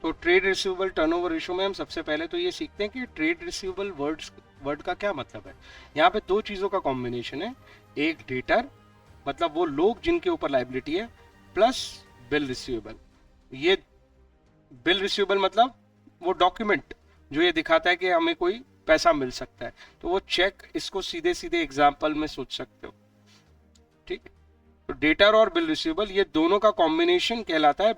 तो trade receivable turnover ratio में हम सबसे पहले तो ये सीखते हैं कि ट्रेड रिसीवेबल वर्ड का क्या मतलब है। यहाँ पे दो चीजों का कॉम्बिनेशन है, एक डेटर मतलब वो लोग जिनके ऊपर लाइबिलिटी है, प्लस बिल रिसीवेबल। ये बिल रिसीवेबल मतलब वो डॉक्यूमेंट जो ये दिखाता है कि हमें कोई पैसा मिल सकता है, तो वो चेक, इसको सीधे सीधे एग्जाम्पल में सोच सकते हो। ठीक, तो डेटर और बिल रिसीवेबल ये दोनों का कॉम्बिनेशन कहलाता है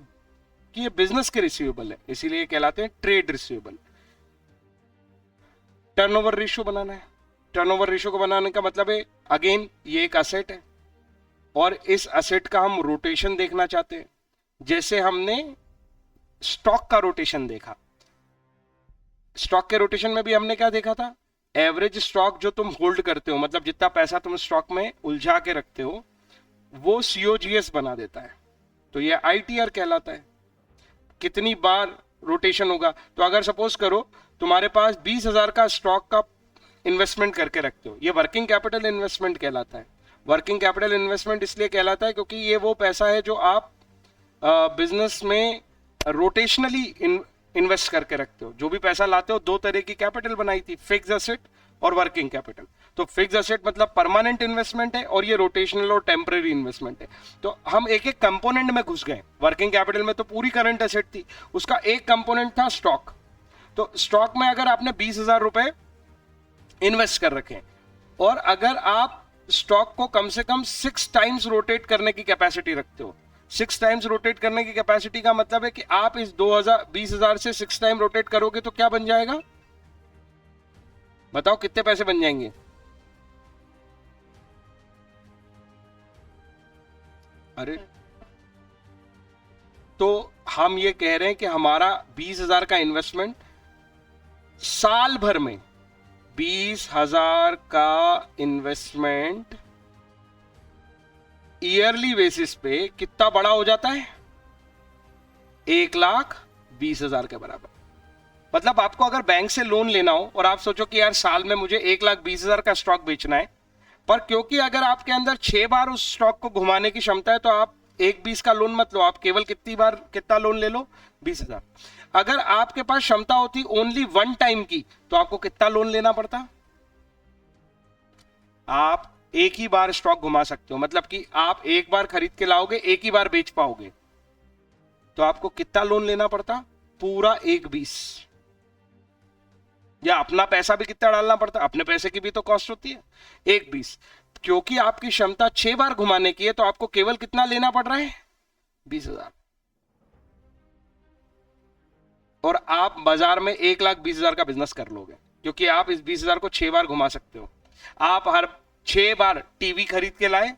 कि ये बिजनेस के रिसीवेबल है, इसीलिए कहलाते हैं ट्रेड रिसीवेबल। टर्नओवर रेशियो बनाना है। टर्नओवर रेशियो को बनाने का मतलब है, अगेन ये एक असेट है और इस असेट का हम रोटेशन देखना चाहते हैं। जैसे हमने स्टॉक का रोटेशन देखा, स्टॉक के रोटेशन में भी हमने क्या देखा था, एवरेज स्टॉक जो तुम होल्ड करते हो, मतलब जितना पैसा तुम स्टॉक में उलझा के रखते हो, वो सीओजीएस बना देता है, तो ये आईटीआर कहलाता है। कितनी बार रोटेशन होगा, तो अगर सपोज करो तुम्हारे पास 20,000 का स्टॉक का इन्वेस्टमेंट करके रखते हो, ये वर्किंग कैपिटल इन्वेस्टमेंट कहलाता है। वर्किंग कैपिटल इन्वेस्टमेंट इसलिए कहलाता है क्योंकि ये वो पैसा है जो आप बिजनेस में रोटेशनली इन्वेस्ट करके रखते हो। जो भी पैसा लाते हो, दो तरह की कैपिटल बनाई थी, फिक्स एसेट और वर्किंग कैपिटल। तो फिक्स एसेट मतलब परमानेंट इन्वेस्टमेंट है और ये रोटेशनल और टेम्पररी इन्वेस्टमेंट है। तो हम एक एक कंपोनेंट में घुस गए। वर्किंग कैपिटल में तो पूरी करंट एसेट थी, उसका एक कंपोनेंट था स्टॉक। तो स्टॉक में अगर आपने 20,000 रुपए इन्वेस्ट कर रखे और अगर आप स्टॉक को कम से कम 6 टाइम्स रोटेट करने की कैपेसिटी रखते हो, 6 टाइम्स रोटेट करने की कैपेसिटी का मतलब है कि आप इस 20,000 से 6 टाइम रोटेट करोगे तो क्या बन जाएगा, बताओ कितने पैसे बन जाएंगे। अरे, तो हम ये कह रहे हैं कि हमारा 20,000 का इन्वेस्टमेंट साल भर में 20,000 का इन्वेस्टमेंट ईयरली बेसिस पे कितना बड़ा हो जाता है, 1,20,000 के बराबर। मतलब आपको अगर बैंक से लोन लेना हो और आप सोचो कि यार साल में मुझे 1,20,000 का स्टॉक बेचना है, पर क्योंकि अगर आपके अंदर 6 बार उस स्टॉक को घुमाने की क्षमता है, तो आप 1,20 का लोन मत लो, आप केवल कितनी बार कितना लोन ले लो, 20,000। अगर आपके पास क्षमता होती ओनली 1 टाइम की, तो आपको कितना लोन लेना पड़ता, आप एक ही बार स्टॉक घुमा सकते हो, मतलब कि आप एक बार खरीद के लाओगे, एक ही बार बेच पाओगे, तो आपको कितना लोन लेना पड़ता, पूरा 1,20। या अपना पैसा भी कितना डालना पड़ता, अपने पैसे की भी तो कॉस्ट होती है, 1,20। क्योंकि आपकी क्षमता 6 बार घुमाने की है, तो आपको केवल कितना लेना पड़ रहा है, 20,000। और आप बाजार में 1,20,000 का बिजनेस कर लोगे, क्योंकि आप इस 20,000 को 6 बार घुमा सकते हो। आप हर 6 बार टीवी खरीद के लाए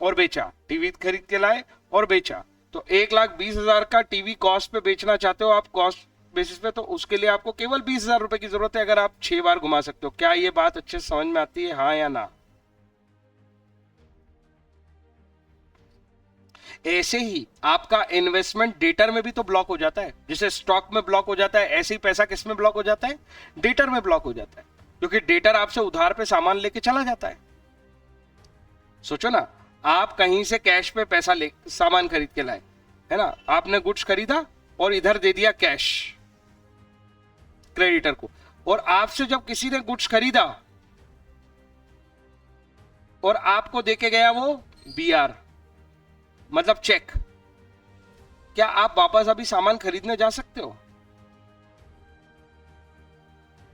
और बेचा, टीवी खरीद के लाए और बेचा, तो 1,20,000 का टीवी कॉस्ट पे बेचना चाहते हो आप, कॉस्ट बेसिस पे, तो उसके लिए आपको केवल 20,000 रुपए की जरूरत है, अगर आप 6 बार घुमा सकते हो। क्या ये बात अच्छे से समझ में आती है, हाँ या ना। ऐसे ही आपका इन्वेस्टमेंट डेटर में भी तो ब्लॉक हो जाता है, जैसे स्टॉक में ब्लॉक हो जाता है, ऐसे ही पैसा किस में ब्लॉक हो जाता है, डेटर में ब्लॉक हो जाता है, क्योंकि डेटर आपसे उधार पे सामान लेके चला जाता है। सोचो ना, आप कहीं से कैश पे पैसा ले सामान खरीद के लाए, है ना, आपने गुड्स खरीदा और इधर दे दिया कैश क्रेडिटर को, और आपसे जब किसी ने गुड्स खरीदा और आपको देके गया वो बीआर, मतलब चेक, क्या आप वापस अभी सामान खरीदने जा सकते हो,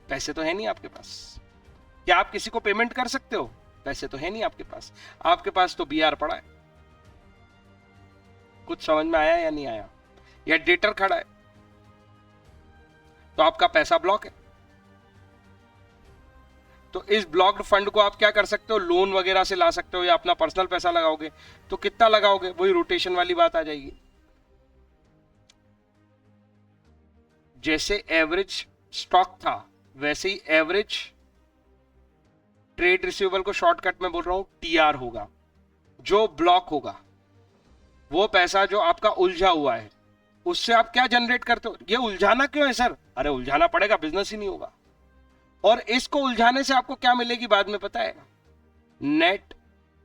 पैसे तो है नहीं आपके पास। क्या आप किसी को पेमेंट कर सकते हो, पैसे तो है नहीं आपके पास तो बीआर पड़ा है। कुछ समझ में आया या नहीं आया, या डेटर खड़ा है, तो आपका पैसा ब्लॉक है। तो इस ब्लॉक्ड फंड को आप क्या कर सकते हो, लोन वगैरह से ला सकते हो, या अपना पर्सनल पैसा लगाओगे, तो कितना लगाओगे, वही रोटेशन वाली बात आ जाएगी। जैसे एवरेज स्टॉक था, वैसे ही एवरेज ट्रेड रिसीवेबल को शॉर्टकट में बोल रहा हूं टीआर होगा। जो ब्लॉक होगा, वो पैसा जो आपका उलझा हुआ है, उससे आप क्या जनरेट करते हो। ये उलझाना क्यों है सर, अरे उलझाना पड़ेगा, बिजनेस ही नहीं होगा। और इसको उलझाने से आपको क्या मिलेगी बाद में पता है, नेट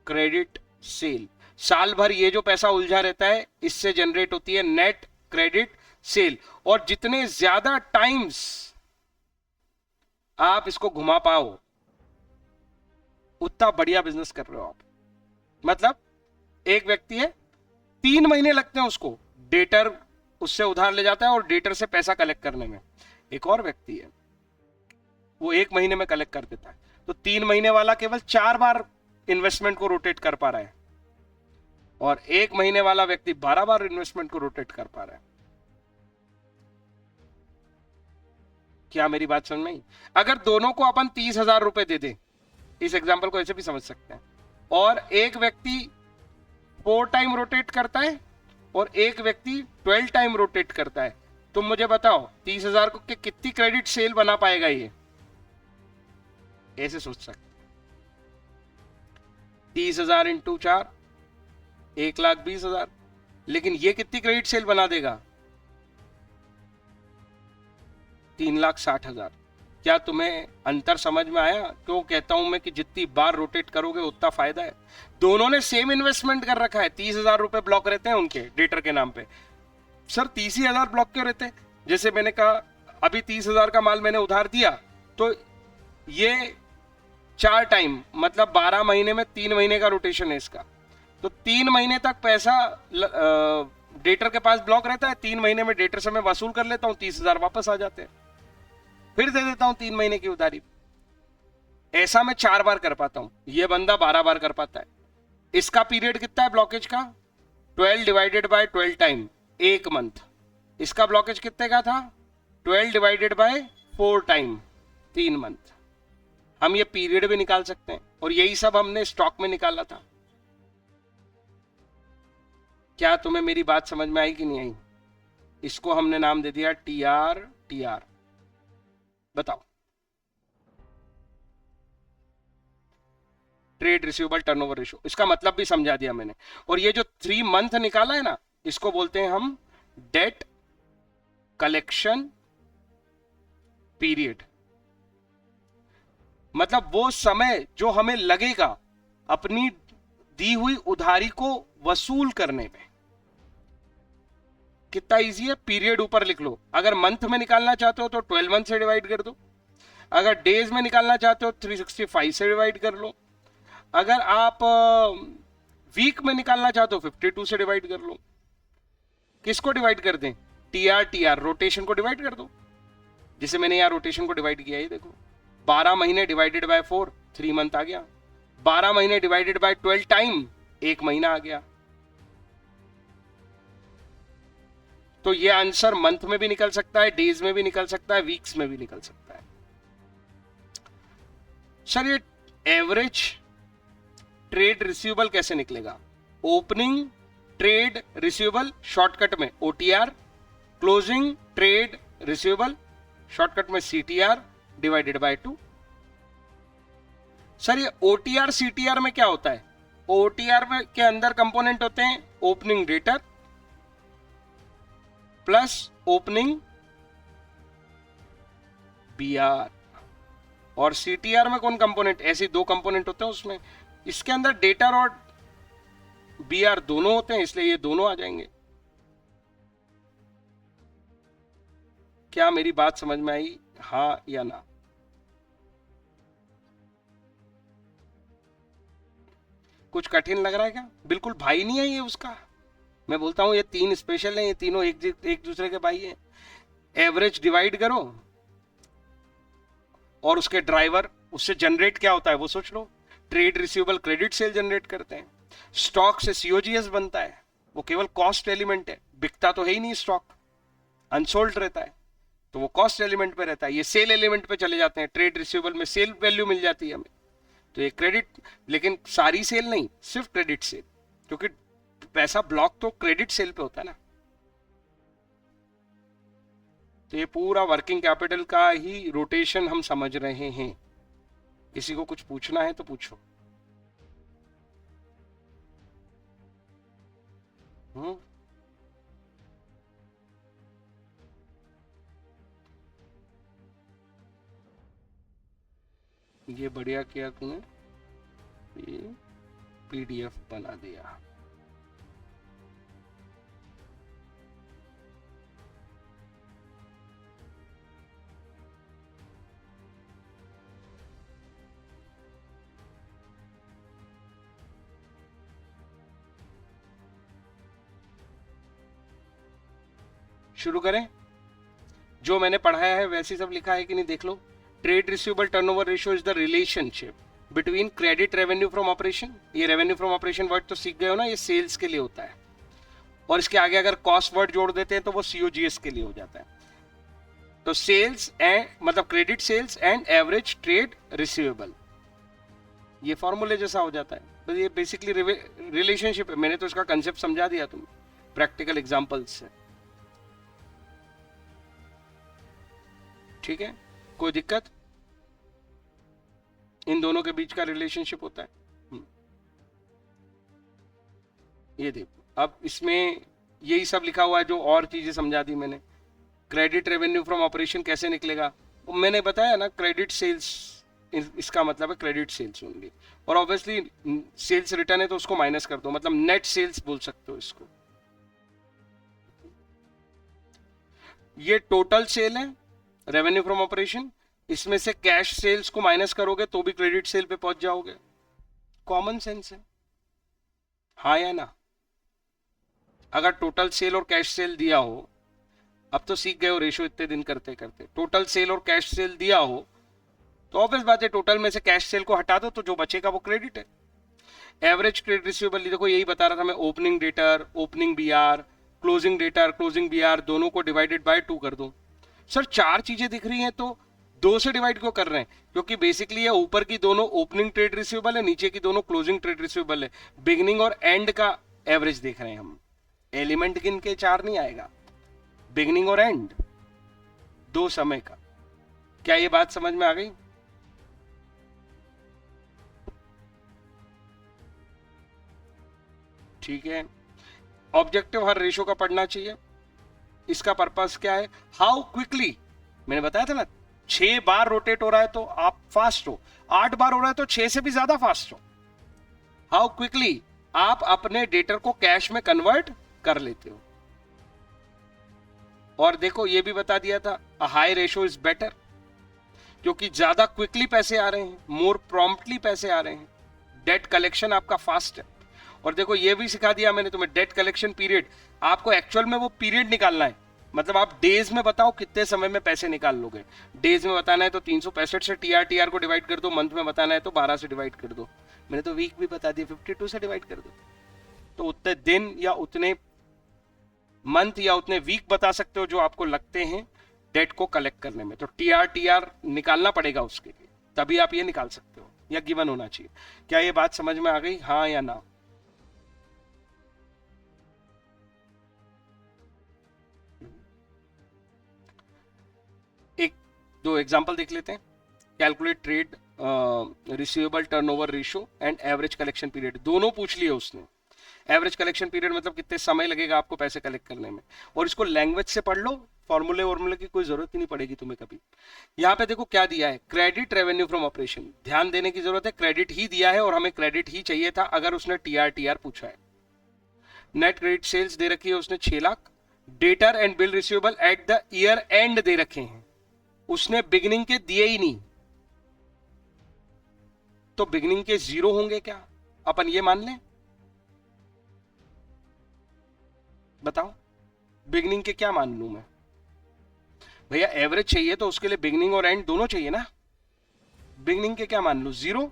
क्रेडिट सेल। साल भर ये जो पैसा उलझा रहता है, इससे जनरेट होती है नेट क्रेडिट सेल। और जितने ज्यादा टाइम्स आप इसको घुमा पाओ उतना बढ़िया बिजनेस कर रहे हो आप। मतलब एक व्यक्ति है, 3 महीने लगते हैं उसको, डेटर उससे उधार ले जाता है और डेटर से पैसा कलेक्ट करने में। एक और व्यक्ति है वो 1 महीने में कलेक्ट कर देता है। तो 3 महीने वाला केवल 4 बार इन्वेस्टमेंट को रोटेट कर पा रहा है और 1 महीने वाला व्यक्ति 12 बार इन्वेस्टमेंट को रोटेट कर पा रहा है। क्या मेरी बात समझ में आई? अगर दोनों को अपन 30,000 रुपए दे दें, इस एग्जाम्पल को ऐसे भी समझ सकते हैं, और एक व्यक्ति 4 टाइम रोटेट करता है और एक व्यक्ति 12 टाइम रोटेट करता है, तुम मुझे बताओ 30,000 को कितनी क्रेडिट सेल बना पाएगा ये? ऐसे सोच सकते, 30,000 इंटू 4, 1,20,000। लेकिन ये कितनी क्रेडिट सेल बना देगा? 3,60,000। क्या तुम्हें अंतर समझ में आया? क्यों कहता हूं मैं कि जितनी बार रोटेट करोगे उतना फायदा है। दोनों ने सेम इन्वेस्टमेंट कर रखा है, 30,000 रुपए ब्लॉक रहते हैं उनके डेटर के नाम पे। सर 30,000 ब्लॉक क्यों रहते हैं? जैसे मैंने कहा अभी 30,000 का माल मैंने उधार दिया, तो ये 4 टाइम मतलब 12 महीने में 3 महीने का रोटेशन है इसका। तो 3 महीने तक पैसा डेटर के पास ब्लॉक रहता है, 3 महीने में डेटर से मैं वसूल कर लेता हूं, 30,000 वापस आ जाते हैं, फिर दे देता हूं 3 महीने की उधारी। ऐसा मैं 4 बार कर पाता हूं, यह बंदा 12 बार कर पाता है। इसका पीरियड कितना है ब्लॉकेज का? 12 डिवाइडेड बाय 12 टाइम, 1 मंथ। इसका ब्लॉकेज कितने का था? 12 डिवाइडेड बाय 4 टाइम, 3 मंथ। हम ये पीरियड भी निकाल सकते हैं और यही सब हमने स्टॉक में निकाला था। क्या तुम्हें मेरी बात समझ में आई कि नहीं आई? इसको हमने नाम दे दिया टीआर। बताओ, ट्रेड रिसीवेबल टर्नओवर रेशियो, इसका मतलब भी समझा दिया मैंने। और ये जो 3 मंथ निकाला है ना, इसको बोलते हैं हम डेट कलेक्शन पीरियड। मतलब वो समय जो हमें लगेगा अपनी दी हुई उधारी को वसूल करने में। कितना इजी है, पीरियड ऊपर लिख लो। अगर मंथ में निकालना चाहते हो तो 12 मंथ से डिवाइड कर दो, अगर डेज में निकालना चाहते हो 365 से डिवाइड कर लो, अगर आप वीक में निकालना चाहते हो 52 से डिवाइड कर लो। किसको डिवाइड कर दें? टीआर रोटेशन को डिवाइड कर दो, जिसे मैंने यहां रोटेशन को डिवाइड किया है। देखो 12 महीने डिवाइडेड बाय 4, 3 मंथ आ गया। 12 महीने डिवाइडेड बाय 12 टाइम, 1 महीना आ गया। तो ये आंसर मंथ में भी निकल सकता है, डेज में भी निकल सकता है, वीक्स में भी निकल सकता है। सर ये एवरेज ट्रेड रिसीवेबल कैसे निकलेगा? ओपनिंग ट्रेड रिसीवेबल शॉर्टकट में OTR, closing trade receivable shortcut में सीटीआर डिवाइडेड बाय 2। सर ये ओटीआर सीटीआर में क्या होता है? ओटीआर में के अंदर कंपोनेंट होते हैं opening debtor plus opening BR, और सीटीआर में कौन कंपोनेंट? ऐसे 2 कंपोनेंट होते हैं उसमें। इसके अंदर डेटर और बीआर दोनों होते हैं, इसलिए ये दोनों आ जाएंगे। क्या मेरी बात समझ में आई? हाँ या ना? कुछ कठिन लग रहा है क्या? बिल्कुल भाई नहीं है ये उसका। मैं बोलता हूं ये 3 स्पेशल हैं, ये तीनों एक दूसरे के भाई हैं। एवरेज डिवाइड करो और उसके ड्राइवर, उससे जनरेट क्या होता है वो सोच लो। Trade receivable credit sale generate करते हैं, स्टॉक से सीओजीएस बनता है, वो केवल कॉस्ट एलिमेंट है, बिकता तो है ही नहीं, स्टॉक अनसोल्ड रहता है, तो वो कॉस्ट एलिमेंट पे रहता है। ये सेल एलिमेंट पे चले जाते हैं, ट्रेड रिसीवेबल में सेल वैल्यू मिल जाती है हमें, तो ये क्रेडिट। लेकिन सारी सेल नहीं, सिर्फ क्रेडिट सेल, क्योंकि पैसा ब्लॉक तो क्रेडिट सेल पे होता है ना। तो ये पूरा वर्किंग कैपिटल का ही रोटेशन हम समझ रहे हैं। किसी को कुछ पूछना है तो पूछो। ये बढ़िया किया तूने, ये पीडीएफ बना दिया। शुरू करें? जो मैंने पढ़ाया है वैसे सब लिखा है कि नहीं, देख लो। Trade receivable turnover ratio is the relationship between credit revenue from operation, ये रेवेन्यू फ्रॉम ऑपरेशन वर्ड तो सीख गए हो ना, ये सेल्स के लिए होता है, और इसके आगे अगर कॉस्ट वर्ड जोड़ देते हैं तो वो सीओजीएस के लिए हो जाता है। तो सेल्स एंड मतलब credit sales and average trade receivable, ये फॉर्मूले जैसा हो जाता है। तो ये बेसिकली रिलेशनशिप है। मैंने तो इसका कंसेप्ट समझा दिया तुम्हें प्रैक्टिकल एग्जांपल्स से, ठीक है? कोई दिक्कत? इन दोनों के बीच का रिलेशनशिप होता है। ये देखो, अब इसमें यही सब लिखा हुआ है, जो और चीजें समझा दी मैंने। क्रेडिट रेवेन्यू फ्रॉम ऑपरेशन कैसे निकलेगा, मैंने बताया ना, क्रेडिट सेल्स, इसका मतलब है क्रेडिट सेल्स होंगे, और ऑब्वियसली सेल्स रिटर्न है तो उसको माइनस कर दो, मतलब नेट सेल्स बोल सकते हो इसको। ये टोटल सेल है रेवेन्यू फ्रॉम ऑपरेशन, इसमें से कैश सेल्स को माइनस करोगे तो भी क्रेडिट सेल पे पहुंच जाओगे। कॉमन सेंस है, हाँ या ना? अगर टोटल सेल और कैश सेल दिया हो, अब तो सीख गए हो रेशियो इतने दिन करते करते, टोटल सेल और कैश सेल दिया हो तो ऑब्वियस बात है टोटल में से कैश सेल को हटा दो तो जो बचेगा वो क्रेडिट है। एवरेज क्रेडिट रिसीवेबल, देखो यही बता रहा था मैं, opening debtor, opening BR, closing debtor, closing BR, दोनों को डिवाइडेड बाय 2 कर दो। सर 4 चीजें दिख रही हैं तो 2 से डिवाइड क्यों कर रहे हैं? क्योंकि बेसिकली ये ऊपर की दोनों ओपनिंग ट्रेड रिसीवेबल है, नीचे की दोनों क्लोजिंग ट्रेड रिसीवेबल है। बिगिनिंग और एंड का एवरेज देख रहे हैं हम, एलिमेंट गिन के 4 नहीं आएगा, बिगिनिंग और एंड 2 समय का। क्या ये बात समझ में आ गई? ठीक है। ऑब्जेक्टिव हर रेशो का पढ़ना चाहिए। इसका पर्पस क्या है? हाउ क्विकली, मैंने बताया था ना, 6 बार रोटेट हो रहा है तो आप फास्ट हो, 8 बार हो रहा है तो 6 से भी ज्यादा फास्ट हो। हाउ क्विकली आप अपने डेटर को कैश में कन्वर्ट कर लेते हो। और देखो ये भी बता दिया था, a high ratio is better, क्योंकि ज्यादा क्विकली पैसे आ रहे हैं, मोर प्रॉम्प्टली पैसे आ रहे हैं, डेट कलेक्शन आपका फास्ट है। और देखो ये भी सिखा दिया मैंने तुम्हें, डेट कलेक्शन पीरियड, आपको एक्चुअल में वो पीरियड निकालना है, मतलब आप डेज में बताओ कितने समय में पैसे निकाल लोगे। डेज में बताना है तो 365 से टीआर को डिवाइड कर दो, मंथ में बताना है तो 12 से डिवाइड कर दो, मैंने तो वीक भी बता दिया, 52 से डिवाइड कर दो, तो उतने दिन या उतने मंथ या उतने वीक बता सकते हो जो आपको लगते हैं डेट को कलेक्ट करने में। तो टीआर निकालना पड़ेगा उसके लिए, तभी आप ये निकाल सकते हो, या गिवन होना चाहिए। क्या ये बात समझ में आ गई, हाँ या ना? एक 2 एग्जांपल देख लेते हैं। Calculate trade receivable turnover ratio and average collection period, दोनों पूछ लिए उसने। एवरेज कलेक्शन पीरियड मतलब कितने समय लगेगा आपको पैसे कलेक्ट करने में, और इसको लैंग्वेज से पढ़ लो, फॉर्मूले की कोई जरूरत ही नहीं पड़ेगी तुम्हें कभी। यहाँ पे देखो क्या दिया है, क्रेडिट रेवेन्यू फ्रॉम ऑपरेशन, ध्यान देने की जरूरत है, क्रेडिट ही दिया है और हमें क्रेडिट ही चाहिए था अगर उसने टीआर पूछा है। नेट क्रेडिट सेल्स दे रखी है उसने 6 lakh, debtor and bill receivable at the year and they रखे हैं, उसने बिगिनिंग के दिए ही नहीं, तो बिगिनिंग के 0 होंगे क्या, अपन ये मान लें? बताओ बिगिनिंग के क्या मान लूं मैं? भैया एवरेज चाहिए तो उसके लिए बिगिनिंग और एंड दोनों चाहिए ना, बिगिनिंग के क्या मान लूं? 0।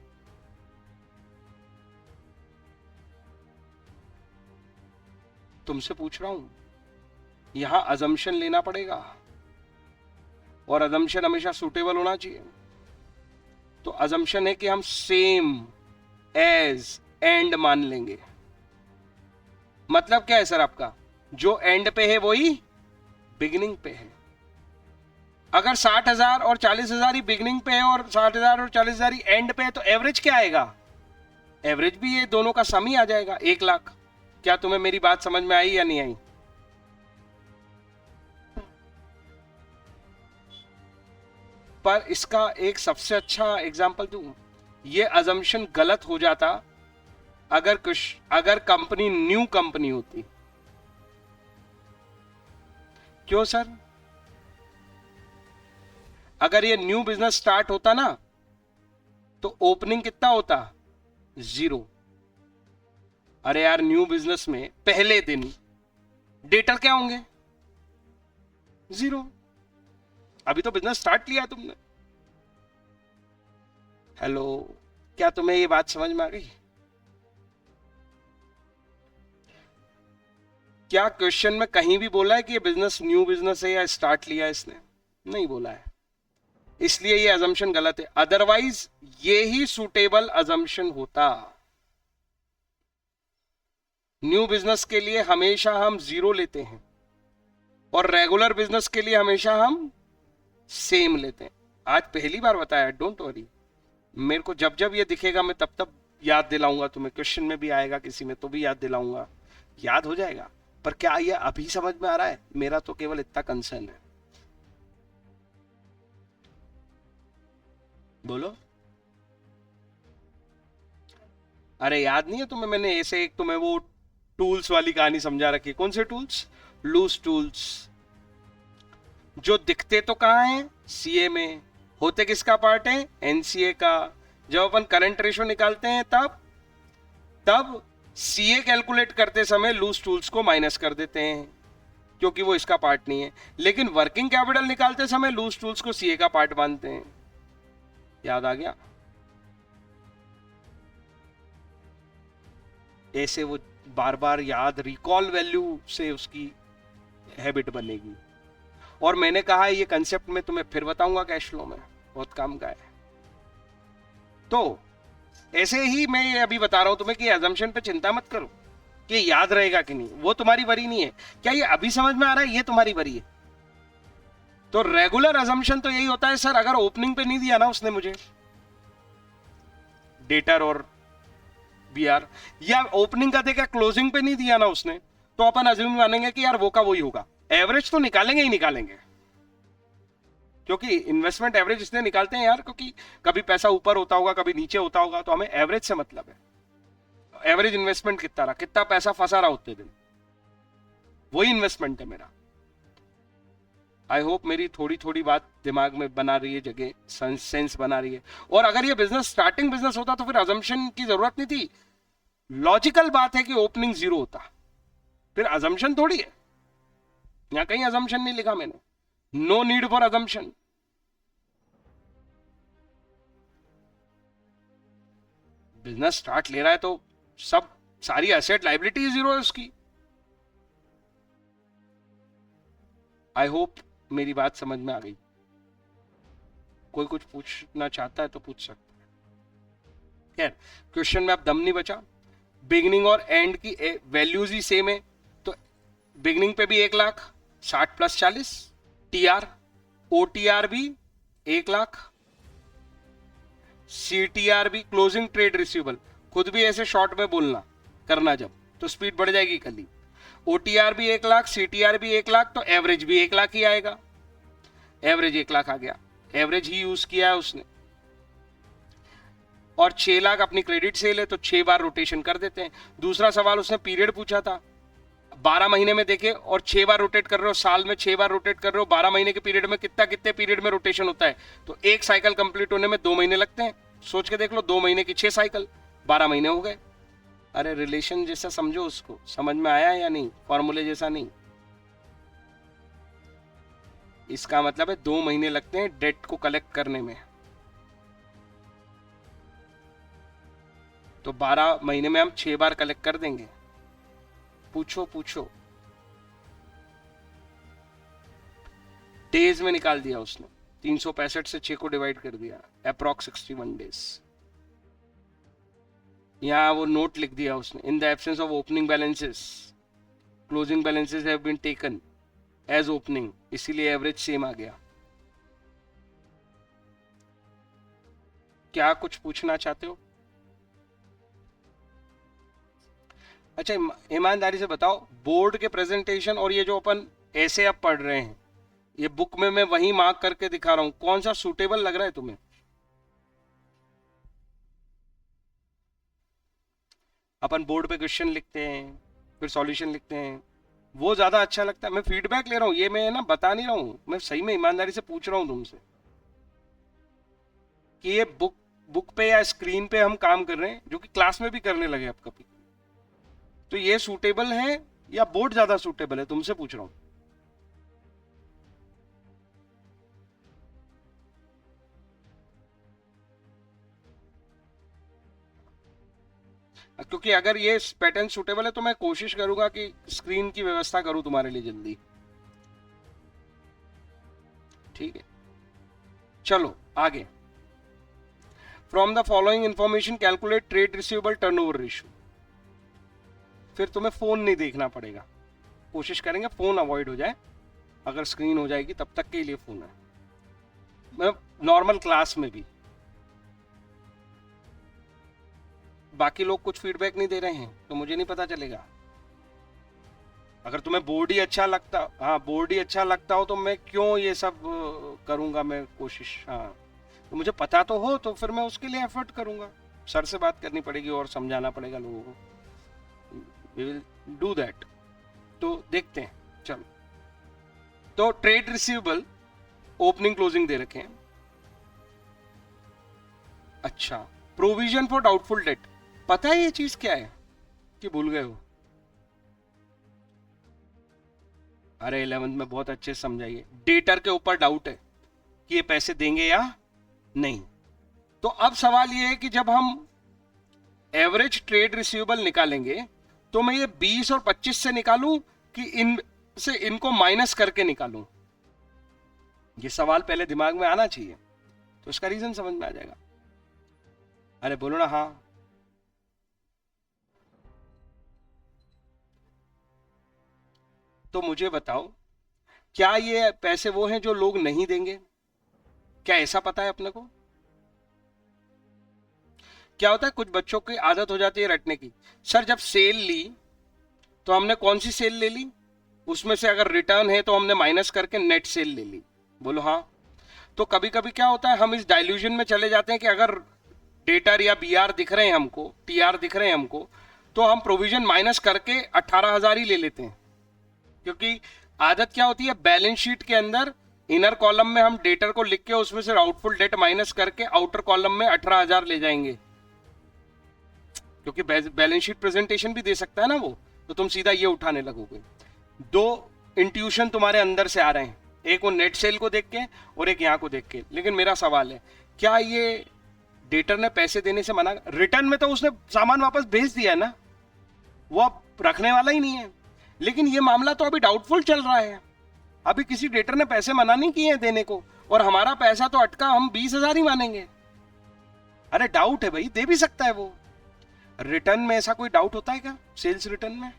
तुमसे पूछ रहा हूं, यहां अजम्पशन लेना पड़ेगा, और अजम्पशन हमेशा सूटेबल होना चाहिए। तो अजम्पशन है कि हम सेम एज एंड मान लेंगे। मतलब क्या है सर आपका, जो एंड पे है वही बिगिनिंग पे है। अगर 60,000 और 40,000 ही बिगिनिंग पे है और 60,000 और 40,000 ही एंड पे है, तो एवरेज क्या आएगा? एवरेज भी ये दोनों का सम ही आ जाएगा, 1 लाख। क्या तुम्हें मेरी बात समझ में आई या नहीं आई? पर इसका एक सबसे अच्छा एग्जांपल दूं, ये अजम्पशन गलत हो जाता अगर कंपनी न्यू कंपनी होती। क्यों सर? अगर ये न्यू बिजनेस स्टार्ट होता ना, तो ओपनिंग कितना होता? 0। अरे यार न्यू बिजनेस में पहले दिन डेटर क्या होंगे? जीरो। अभी तो बिजनेस स्टार्ट किया तुमने। हेलो, क्या तुम्हें ये बात समझ में आ गई? क्या क्वेश्चन में कहीं भी बोला है कि ये बिजनेस न्यू बिजनेस है या स्टार्ट लिया है इसने? नहीं बोला है, इसलिए ये अजम्पशन गलत है। अदरवाइज ये ही सुटेबल अजम्पशन होता। न्यू बिजनेस के लिए हमेशा हम जीरो लेते हैं और रेगुलर बिजनेस के लिए हमेशा हम सेम लेते हैं। आज पहली बार बताया, डोंट वरी। मेरे को जब जब ये दिखेगा मैं तब तब याद दिलाऊंगा तुम्हें। क्वेश्चन में भी आएगा किसी में तो भी याद दिलाऊंगा, याद हो जाएगा। पर क्या ये अभी समझ में आ रहा है? मेरा तो केवल इतना कंसर्न है। बोलो। अरे याद नहीं है तुम्हें? मैंने ऐसे एक तुम्हें वो टूल्स वाली कहानी समझा रखी है। कौन से टूल्स? Loose tools. जो दिखते तो कहाँ हैं? सीए में। होते किसका पार्ट है? एनसीए का। जब अपन करंट रेशियो निकालते हैं तब सीए कैलकुलेट करते समय लूज टूल्स को माइनस कर देते हैं क्योंकि वो इसका पार्ट नहीं है। लेकिन वर्किंग कैपिटल निकालते समय लूज टूल्स को सीए का पार्ट मानते हैं। याद आ गया? ऐसे वो बार बार याद, रिकॉल वैल्यू से उसकी हैबिट बनेगी। और मैंने कहा ये कंसेप्ट में तुम्हें फिर बताऊंगा कैश फ्लो में, बहुत काम का है। तो ऐसे ही मैं ये अभी बता रहा हूं तुम्हें कि अजम्पशन पे चिंता मत करो कि याद रहेगा कि नहीं, वो तुम्हारी वरी नहीं है। क्या ये अभी समझ में आ रहा है? ये तुम्हारी वरी है। तो रेगुलर अजम्पशन तो यही होता है, सर अगर ओपनिंग पे नहीं दिया ना उसने मुझे डेटर और बीआर, या ओपनिंग का देखा क्लोजिंग पे नहीं दिया ना उसने, तो अपन अज्यूम मानेंगे कि यार वो का वही होगा। एवरेज तो निकालेंगे ही निकालेंगे, क्योंकि इन्वेस्टमेंट एवरेज इसलिए निकालते हैं यार क्योंकि कभी पैसा ऊपर होता होगा कभी नीचे होता होगा, तो हमें एवरेज से मतलब है। एवरेज इन्वेस्टमेंट कितना रहा, कितना पैसा फंसा रहा उतने दिन, वही इन्वेस्टमेंट है मेरा। आई होप मेरी थोड़ी थोड़ी बात दिमाग में बना रही है, जगह सेंस बना रही है। और अगर ये बिजनेस स्टार्टिंग बिजनेस होता तो फिर अजम्पशन की जरूरत नहीं थी। लॉजिकल बात है कि ओपनिंग जीरो होता, फिर अजम्पशन थोड़ी है। यहां कहीं अजम्पशन नहीं लिखा मैंने, no need for assumption. Business start ले रहा है तो सब सारी एसेट लाइबिलिटी जीरो है उसकी। आई होप मेरी बात समझ में आ गई। कोई कुछ पूछना चाहता है तो पूछ सकता है। खैर क्वेश्चन में अब दम नहीं बचा। बिगनिंग और एंड की वैल्यूज ही सेम है, तो बिगनिंग पे भी 1,00,000 60 + 40 टीआर, ओटीआर भी 1,00,000, सीटीआर भी क्लोजिंग ट्रेड रिसीवेबल। खुद भी ऐसे शॉर्ट में बोलना करना जब, तो स्पीड बढ़ जाएगी कल ही। ओटीआर भी 1,00,000, सीटीआर भी 1,00,000, तो एवरेज भी 1,00,000 ही आएगा। एवरेज 1,00,000 आ गया, एवरेज ही यूज किया है उसने। और 6,00,000 अपनी क्रेडिट सेल है तो 6 बार रोटेशन कर देते हैं। दूसरा सवाल उसने पीरियड पूछा था, 12 महीने में देखे और 6 बार रोटेट कर रहे हो, साल में 6 बार रोटेट कर रहे हो, 12 महीने के पीरियड में कितने पीरियड में रोटेशन होता है? तो एक साइकिल कंप्लीट होने में 2 महीने लगते हैं। सोच के देख लो, 2 महीने की 6 साइकिल, 12 महीने हो गए। अरे रिलेशन जैसा समझो उसको, समझ में आया या नहीं? फॉर्मूले जैसा नहीं। इसका मतलब है 2 महीने लगते हैं डेट को कलेक्ट करने में, तो 12 महीने में हम 6 बार कलेक्ट कर देंगे। पूछो। डेज में निकाल दिया उसने, 365 से 6 को डिवाइड कर दिया, अप्रॉक्स 61 डेज। यहां वो नोट लिख दिया उसने, in the absence of opening balances closing balances have been taken as opening, इसीलिए एवरेज सेम आ गया। क्या कुछ पूछना चाहते हो? अच्छा ईमानदारी से बताओ, बोर्ड के प्रेजेंटेशन और ये जो अपन ऐसे अब पढ़ रहे हैं, ये बुक में मैं वही मार्क करके दिखा रहा हूं, कौन सा सूटेबल लग रहा है तुम्हें? अपन बोर्ड पे क्वेश्चन लिखते हैं फिर सॉल्यूशन लिखते हैं, वो ज्यादा अच्छा लगता है। मैं फीडबैक ले रहा हूं, ये मैं ना बता नहीं रहा हूं, मैं सही में ईमानदारी से पूछ रहा हूं तुमसे कि ये बुक पे या स्क्रीन पे हम काम कर रहे हैं, जो कि क्लास में भी करने लगे अब कभी, तो ये सूटेबल है या बोर्ड ज्यादा सूटेबल है? तुमसे पूछ रहा हूं। क्योंकि अगर ये पैटर्न सूटेबल है तो मैं कोशिश करूंगा कि स्क्रीन की व्यवस्था करूं तुम्हारे लिए जल्दी। ठीक है, चलो आगे। From the following information calculate trade receivable turnover ratio. फिर तुम्हें फोन नहीं देखना पड़ेगा, कोशिश करेंगे फोन अवॉइड हो जाए, अगर स्क्रीन हो जाएगी तब तक के लिए फोन है, मतलब नॉर्मल क्लास में भी। बाकी लोग कुछ फीडबैक नहीं दे रहे हैं तो मुझे नहीं पता चलेगा। अगर तुम्हें बोर्ड ही अच्छा लगता, हाँ बोर्ड ही अच्छा लगता हो तो मैं क्यों ये सब करूंगा मैं कोशिश। हाँ तो मुझे पता तो हो तो फिर मैं उसके लिए एफर्ट करूंगा, सर से बात करनी पड़ेगी और समझाना पड़ेगा लोगों को। We will do that. तो देखते हैं, चलो। तो ट्रेड रिसीवेबल ओपनिंग क्लोजिंग दे रखे हैं। अच्छा, प्रोविजन फॉर डाउटफुल डेट, पता है ये चीज क्या है कि भूल गए हो? अरे 11th में बहुत अच्छे से समझाइए। डेटर के ऊपर डाउट है कि ये पैसे देंगे या नहीं। तो अब सवाल ये है कि जब हम एवरेज ट्रेड रिसीवेबल निकालेंगे तो मैं ये 20 और 25 से निकालूं कि इन से इनको माइनस करके निकालूं? ये सवाल पहले दिमाग में आना चाहिए, तो इसका रीजन समझ में आ जाएगा। अरे बोलो ना हाँ। तो मुझे बताओ, क्या ये पैसे वो हैं जो लोग नहीं देंगे? क्या ऐसा पता है अपने को? क्या होता है, कुछ बच्चों की आदत हो जाती है रटने की। सर जब सेल ली तो हमने कौन सी सेल ले ली, उसमें से अगर रिटर्न है तो हमने माइनस करके नेट सेल ले ली। बोलो हाँ। तो कभी कभी क्या होता है, हम इस डाइल्यूजन में चले जाते हैं कि अगर डेटर या बीआर दिख रहे हैं हमको, टीआर दिख रहे हैं हमको, तो हम प्रोविजन माइनस करके 18,000 ही ले लेते हैं। क्योंकि आदत क्या होती है, बैलेंस शीट के अंदर इनर कॉलम में हम डेटर को लिख के उसमें से आउटफुल डेट माइनस करके आउटर कॉलम में 18,000 ले जाएंगे। क्योंकि बैलेंस शीट प्रेजेंटेशन भी दे सकता है ना वो, तो तुम सीधा ये उठाने लगोगे। दो इंट्यूशन तुम्हारे अंदर से आ रहे हैं, एक वो नेट सेल को देख के और एक यहां को देख के। लेकिन मेरा सवाल है, क्या ये डेटर ने पैसे देने से मना? रिटर्न में तो उसने सामान वापस भेज दिया है ना, वो अब रखने वाला ही नहीं है। लेकिन ये मामला तो अभी डाउटफुल चल रहा है, अभी किसी डेटर ने पैसे मना नहीं किए हैं देने को, और हमारा पैसा तो अटका, हम 20,000 ही मानेंगे। अरे डाउट है भाई, दे भी सकता है वो। रिटर्न में ऐसा कोई डाउट होता है क्या, सेल्स रिटर्न में,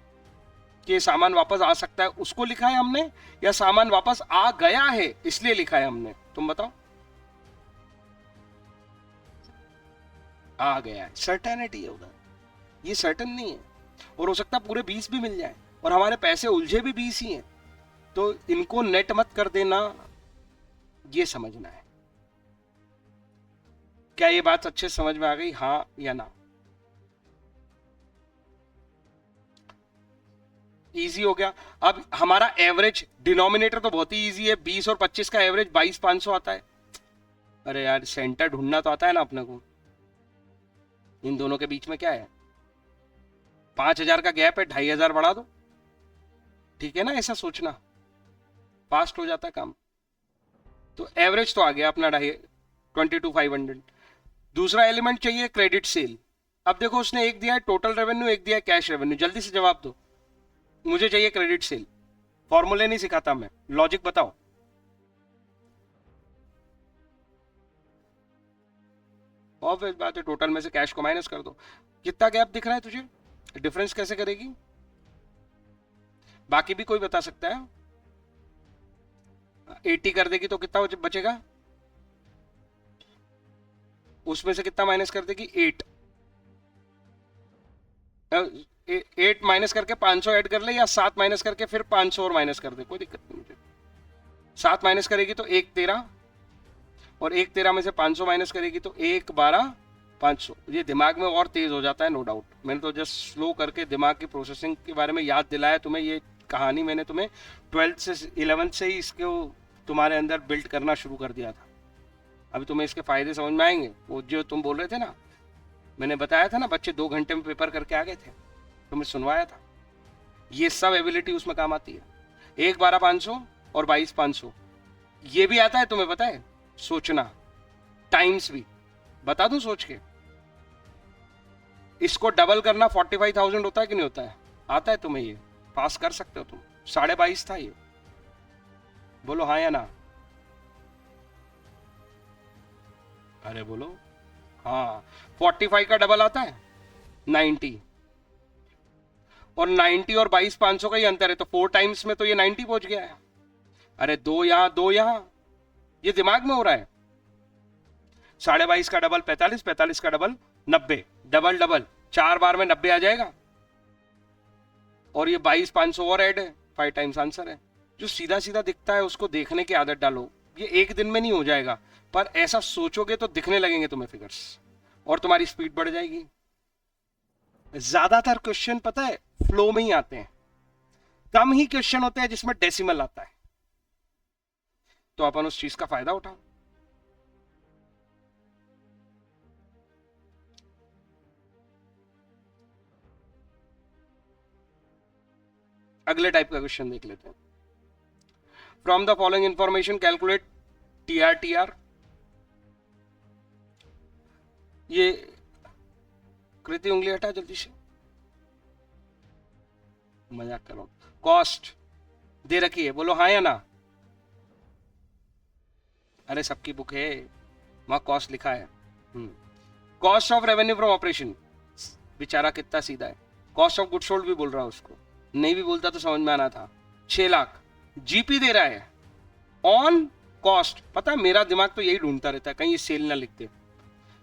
कि सामान वापस आ सकता है, उसको लिखा है हमने, या सामान वापस आ गया है इसलिए लिखा है हमने? तुम बताओ। आ गया है, सर्टेनिटी है उधर, ये सर्टन नहीं है। और हो सकता है पूरे 20 भी मिल जाए और हमारे पैसे उलझे भी 20 ही हैं। तो इनको नेट मत कर देना, ये समझना है। क्या ये बात अच्छे समझ में आ गई, हाँ या ना? इजी हो गया। अब हमारा एवरेज डिनोमिनेटर तो बहुत ही इजी है, 20 और 25 का एवरेज 22,500 आता है। अरे यार सेंटर ढूंढना तो आता है ना अपने को। इन दोनों के बीच में क्या है, 5,000 का गैप है, 2,500 बढ़ा दो, ठीक है ना? ऐसा सोचना, फास्ट हो जाता है काम। तो एवरेज तो आ गया अपना 22,500। दूसरा एलिमेंट चाहिए क्रेडिट सेल। अब देखो उसने एक दिया है टोटल रेवेन्यू, एक दिया है कैश रेवेन्यू, जल्दी से जवाब दो। मुझे चाहिए क्रेडिट सेल। फॉर्मूले नहीं सिखाता मैं, लॉजिक बताओ। ऑब्वियस बात है, टोटल में से कैश को माइनस कर दो। कितना गैप दिख रहा है तुझे, डिफरेंस कैसे करेगी? बाकी भी कोई बता सकता है? 80 कर देगी तो कितना बचेगा, उसमें से कितना माइनस कर देगी? 8 माइनस करके 500 ऐड कर ले, या 7 माइनस करके फिर 500 और माइनस कर दे, कोई दिक्कत नहीं मुझे। 7 माइनस करेगी तो 1 13, और 1 13 में से 500 माइनस करेगी तो 1 12 500। ये दिमाग में और तेज हो जाता है, नो डाउट। मैंने तो जस्ट स्लो करके दिमाग की प्रोसेसिंग के बारे में याद दिलाया तुम्हें। ये कहानी मैंने तुम्हें 12th से 11th से ही इसको तुम्हारे अंदर बिल्ड करना शुरू कर दिया था। अभी तुम्हें इसके फायदे समझ में आएंगे। वो जो तुम बोल रहे थे ना, मैंने बताया था ना, बच्चे 2 घंटे में पेपर करके आ गए थे, तुम्हें सुनवाया था। ये सब एबिलिटी उसमें काम आती है। 1 12 500 और 22 500। ये भी आता है तुम्हें पता है, सोचना, टाइम्स भी बता दूं सोच के। इसको डबल करना 45,000 होता है कि नहीं होता है? आता है तुम्हें? ये पास कर सकते हो तुम। 22.5 था ये। बोलो हाँ या ना? अरे बोलो हाँ। 45 का डबल आता है 90, और 90 और 22,500 का ही अंतर है, तो 4 टाइम्स में तो ये 90 पहुंच गया है। अरे 2 यहां 2 यहां, ये दिमाग में हो रहा है। 22.5 का डबल 45, 45 का डबल 90, डबल डबल 4 बार में 90 आ जाएगा, और ये 22,500 और ऐड है, 5 टाइम्स आंसर है। जो सीधा सीधा दिखता है उसको देखने की आदत डालो। ये एक दिन में नहीं हो जाएगा, पर ऐसा सोचोगे तो दिखने लगेंगे तुम्हें फिगर्स, और तुम्हारी स्पीड बढ़ जाएगी। ज्यादातर क्वेश्चन पता है फ्लो में ही आते हैं, कम ही क्वेश्चन होते हैं जिसमें डेसिमल आता है, तो अपन उस चीज का फायदा उठाओ। अगले टाइप का क्वेश्चन देख लेते हैं। From the following information calculate TR। ये कृति उंगली हटा जल्दी से, मजाक करो। कॉस्ट दे रखी है, बोलो हाँ या ना? अरे सबकी बुक है, वहां कॉस्ट लिखा है। Cost of revenue from operation, बेचारा कितना सीधा है। कॉस्ट ऑफ गुड सोल्ड भी बोल रहा है उसको, नहीं भी बोलता तो समझ में आना था। 6 लाख जीपी दे रहा है ऑन कॉस्ट। पता है मेरा दिमाग तो यही ढूंढता रहता है कहीं ये सेल ना लिख दे,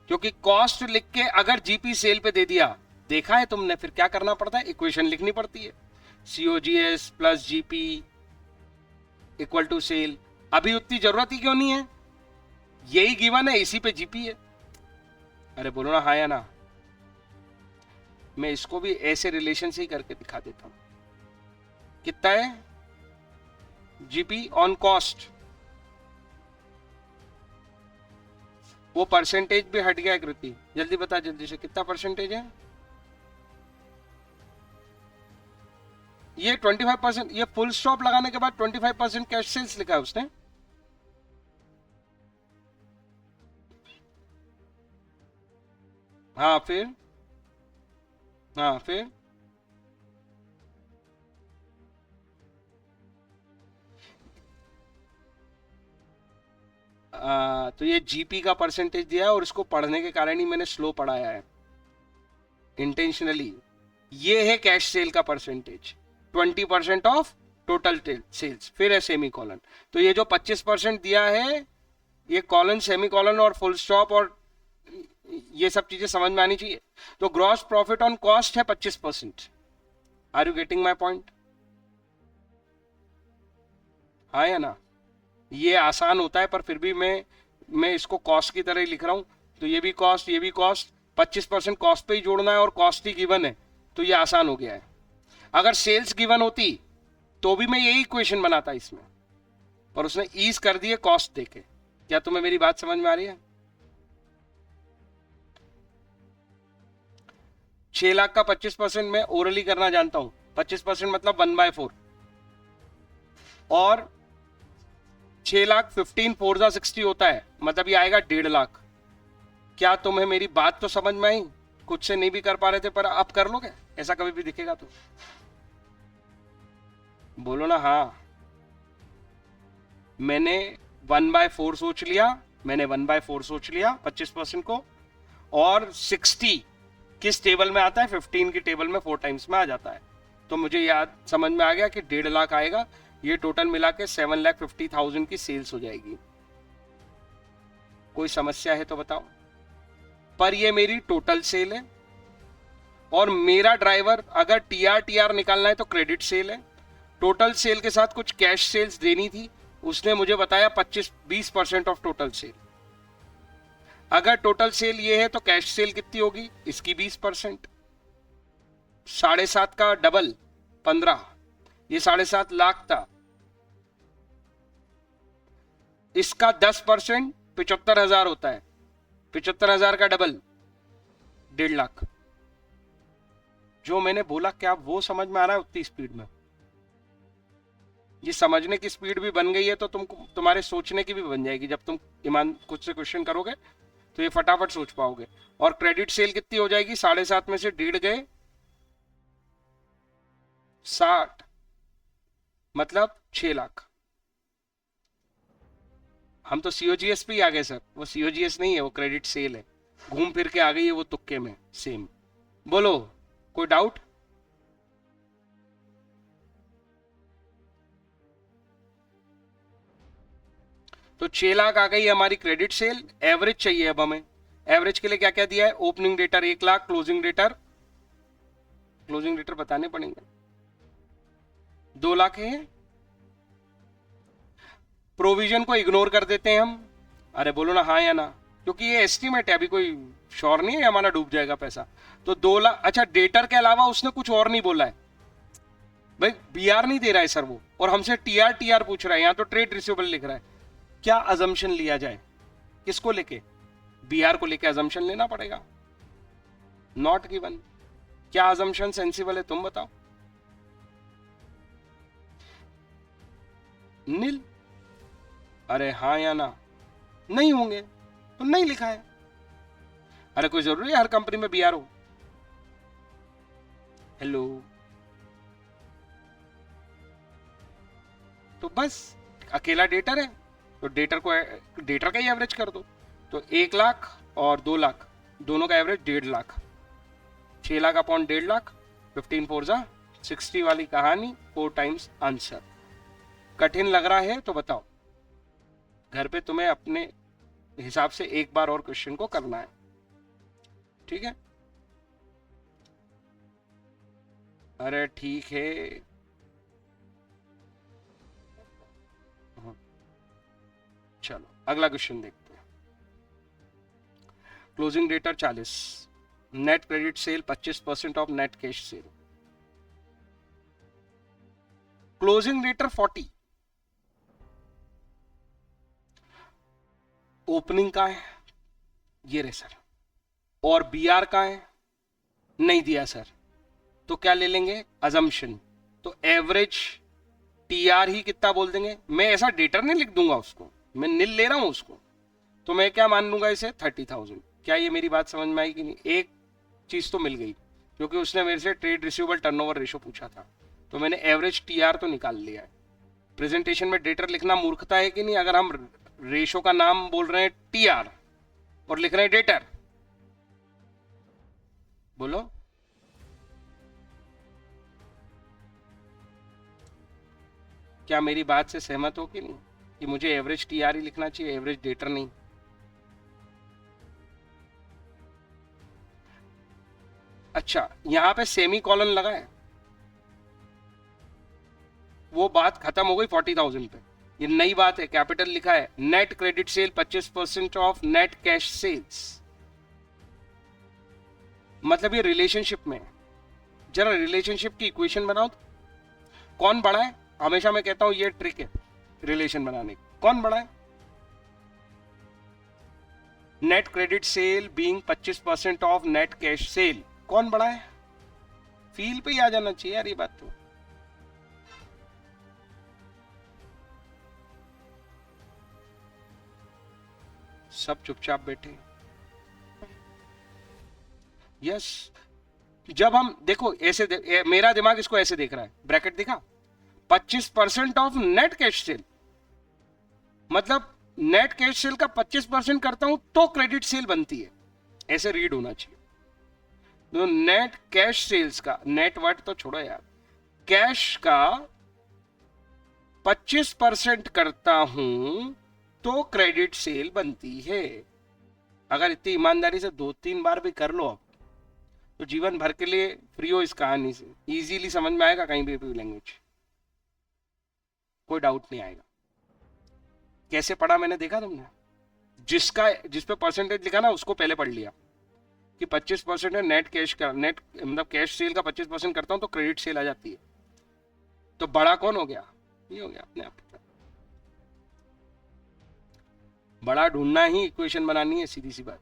क्योंकि कॉस्ट लिख के अगर जीपी सेल पे दे दिया, देखा है तुमने, फिर क्या करना पड़ता है? इक्वेशन लिखनी पड़ती है, COGS plus GP equal to sale. अभी उतनी जरूरत ही क्यों नहीं है, यही गिवन है, इसी पे जीपी है। अरे बोलो ना हाँ या ना? मैं इसको भी ऐसे रिलेशन से ही करके दिखा देता हूं। कितना है जीपी ऑन कॉस्ट? वो परसेंटेज भी हट गया कृति, जल्दी बता जल्दी से, कितना परसेंटेज है? ये 25%, ये फुल स्टॉप लगाने के बाद 25% कैश सेल्स लिखा है उसने। हाँ फिर, हाँ फिर तो ये जीपी का परसेंटेज दिया है, और इसको पढ़ने के कारण ही मैंने स्लो पढ़ाया है इंटेंशनली। ये है कैश सेल का परसेंटेज, 20% ऑफ टोटल सेल्स, फिर है सेमी कॉलन। तो ये जो 25% दिया है, ये कॉलन, सेमी कॉलन और फुल स्टॉप और ये सब चीजें समझ में आनी चाहिए। तो ग्रॉस प्रॉफिट ऑन कॉस्ट है 25%। Are you getting my point? हाँ या ना? ये आसान होता है, पर फिर भी मैं इसको कॉस्ट की तरह ही लिख रहा हूं। तो ये भी कॉस्ट, ये भी कॉस्ट, 25% कॉस्ट पे ही जोड़ना है, और कॉस्ट ही गिवन है, तो ये आसान हो गया है। अगर सेल्स गिवन होती तो भी मैं यही इक्वेशन बनाता इसमें, पर उसने ईज कर दिए कॉस्ट देके। क्या तुम्हें मेरी बात समझ में आ रही है? 6 लाख का 25% मैं ओरली करना जानता हूं। 25% मतलब 1/4, और 6 लाख 15 4 जा 60 होता है, मतलब ये आएगा 1.5 लाख। क्या तुम्हें मेरी बात तो समझ में आई? कुछ से नहीं भी कर पा रहे थे, पर अब कर लोगे ऐसा कभी भी दिखेगा तो? बोलो ना हाँ। मैंने 1/4 सोच लिया, मैंने 1/4 सोच लिया 25% को, और 60 किस टेबल में आता है? 15 की टेबल में 4 टाइम्स में आ जाता है। तो मुझे याद समझ में आ गया कि 1.5 लाख आएगा। ये टोटल मिला के 7,50,000 की सेल्स हो जाएगी। कोई समस्या है तो बताओ। पर ये मेरी टोटल सेल है, और मेरा ड्राइवर अगर TR निकालना है तो क्रेडिट सेल है। टोटल सेल के साथ कुछ कैश सेल्स देनी थी, उसने मुझे बताया 20% ऑफ टोटल सेल। अगर टोटल सेल ये है तो कैश सेल कितनी होगी? इसकी 20%, 7.5 का डबल 15, ये 7.5 लाख था। इसका 10% 75,000 होता है, 75,000 का डबल 1.5 लाख। जो मैंने बोला क्या वो समझ में आ रहा है? उतनी स्पीड में ये समझने की स्पीड भी बन गई है, तो तुम्हारे सोचने की भी बन जाएगी। जब तुम ईमान खुद से क्वेश्चन करोगे तो ये फटाफट सोच पाओगे। और क्रेडिट सेल कितनी हो जाएगी, 7.5 में से 1.5 गए 60, मतलब 6 लाख। हम तो सीओजीएस पे ही आ गए सर, वो सीओजीएस नहीं है, वो क्रेडिट सेल है, घूम फिर के आ गई है वो तुक्के में सेम। बोलो कोई डाउट? तो 6 लाख आ गई हमारी क्रेडिट सेल। एवरेज चाहिए अब हमें। एवरेज के लिए क्या क्या दिया है, opening debtor 1 lakh, closing debtor बताने पड़ेंगे, 2 लाख है। प्रोविजन को इग्नोर कर देते हैं हम। अरे बोलो ना हाँ या ना, क्योंकि ये एस्टिमेट है, अभी कोई श्योर नहीं है हमारा डूब जाएगा पैसा। तो 2 लाख। अच्छा, डेटर के अलावा उसने कुछ और नहीं बोला है भाई, बीआर नहीं दे रहा है सर वो, और हमसे टीआर पूछ रहा है। यहां तो ट्रेड रिसीवेबल लिख रहा है। क्या अजम्पशन लिया जाए, किसको लेके? बीआर को लेके अजम्पशन लेना पड़ेगा। Not given. क्या अजम्पशन सेंसिबल है, तुम बताओ। नील। अरे हाँ या ना, नहीं होंगे तो नहीं लिखा है। अरे कोई जरूरी है हर कंपनी में बीआर हो? हेलो, तो बस अकेला डेटर है, तो डेटर का ही एवरेज कर दो। तो 1 लाख और 2 लाख दोनों का एवरेज 1.5 लाख। 6 लाख अपॉन 1.5 लाख, 15 4 जा 60 वाली कहानी, 4 टाइम्स आंसर। कठिन लग रहा है तो बताओ, घर पे तुम्हें अपने हिसाब से एक बार और क्वेश्चन को करना है, ठीक है? अरे ठीक है, चलो अगला क्वेश्चन देखते हैं। Closing debtor 40, net credit sale 25% of net cash cell. Closing debtor 40, opening का है ये रहे सर, और बीआर का है नहीं दिया सर, तो क्या ले लेंगे, अजम्पशन। तो एवरेज टीआर ही कितना बोल देंगे। मैं ऐसा डेटर नहीं लिख दूंगा उसको, मैं निल ले रहा हूं उसको, तो मैं क्या मान लूंगा इसे 30,000। क्या ये मेरी बात समझ में आई कि नहीं? एक चीज तो मिल गई, क्योंकि उसने मेरे से ट्रेड रिसीवेबल टर्नओवर रेशो पूछा था, तो मैंने एवरेज टीआर तो निकाल लिया है। प्रेजेंटेशन में डेटर लिखना मूर्खता है कि नहीं, अगर हम रेशो का नाम बोल रहे हैं टीआर और लिख रहे हैं डेटर? बोलो। क्या मेरी बात से सहमत हो कि नहीं, कि मुझे एवरेज टीआर ही लिखना चाहिए, एवरेज डेटर नहीं? अच्छा, यहां पे सेमी कॉलन लगा है, वो बात खत्म हो गई 40,000 पे। ये नई बात है, कैपिटल लिखा है, net credit sale 25% of net cash sales. मतलब ये रिलेशनशिप में, जरा रिलेशनशिप की इक्वेशन बनाओ तो। कौन बड़ा है? हमेशा मैं कहता हूं ये ट्रिक है रिलेशन बनाने की। कौन बड़ा है? Net credit cell being 25% of net cash cell, कौन बड़ा है? फील पे ही आ जाना चाहिए यार ये बात तो। सब चुपचाप बैठे। यस, जब हम देखो ऐसे मेरा दिमाग इसको ऐसे देख रहा है, ब्रैकेट दिखा, 25% ऑफ नेट कैश सेल, मतलब नेट कैश सेल का 25% करता हूं तो क्रेडिट सेल बनती है, ऐसे रीड होना चाहिए। तो नेट कैश सेल्स का, नेट वर्ड तो छोड़ो यार, कैश का 25% करता हूं तो क्रेडिट सेल बनती है। अगर इतनी ईमानदारी से 2-3 बार भी कर लो अब, तो जीवन भर के लिए फ्री हो इस कहानी से, इजीली समझ में आएगा कहीं भी लैंग्वेज, कोई डाउट नहीं आएगा। कैसे पढ़ा मैंने देखा तुमने? जिस पे परसेंटेज लिखा ना उसको पहले पढ़ लिया कि 25% है नेट कैश का, नेट मतलब कैश सेल का 25% करता हूं तो क्रेडिट सेल आ जाती है। तो बड़ा कौन हो गया? ये हो गया अपने आप। बड़ा ढूंढना ही इक्वेशन बनानी है, सीधी सी बात।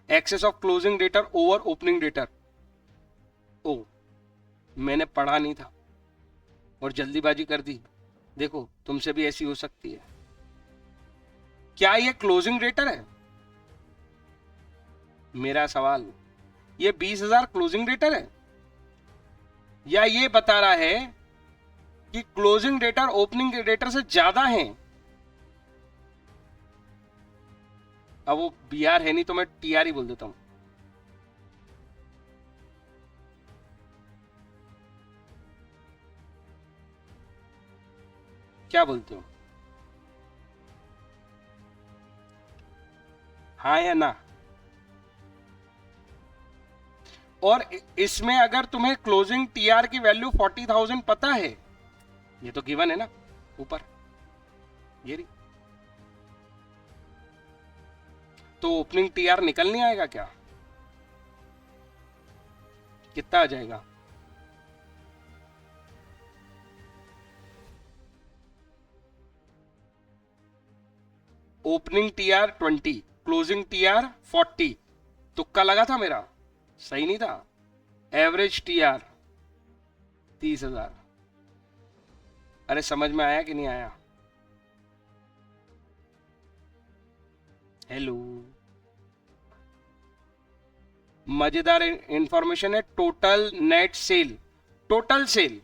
Excess of closing debtor over opening debtor, ओ मैंने पढ़ा नहीं था और जल्दीबाजी कर दी। देखो तुमसे भी ऐसी हो सकती है। क्या ये क्लोजिंग डेटर है? मेरा सवाल, ये 20,000 क्लोजिंग डेटर है या ये बता रहा है कि क्लोजिंग डेटर ओपनिंग डेटर से ज्यादा है? अब वो बीआर है नहीं तो मैं टीआर ही बोल देता हूं। क्या बोलते हो, हाँ या ना? और इसमें अगर तुम्हें क्लोजिंग टीआर की वैल्यू 40,000 पता है, ये तो गिवन है ना ऊपर, ये रही, तो ओपनिंग टीआर निकल नहीं आएगा क्या? कितना आ जाएगा? Opening TR 20, closing TR 40। तुक्का लगा था मेरा, सही नहीं था। Average TR 30,000। अरे समझ में आया कि नहीं आया? हेलो, मजेदार इंफॉर्मेशन है। Total net cell, total sale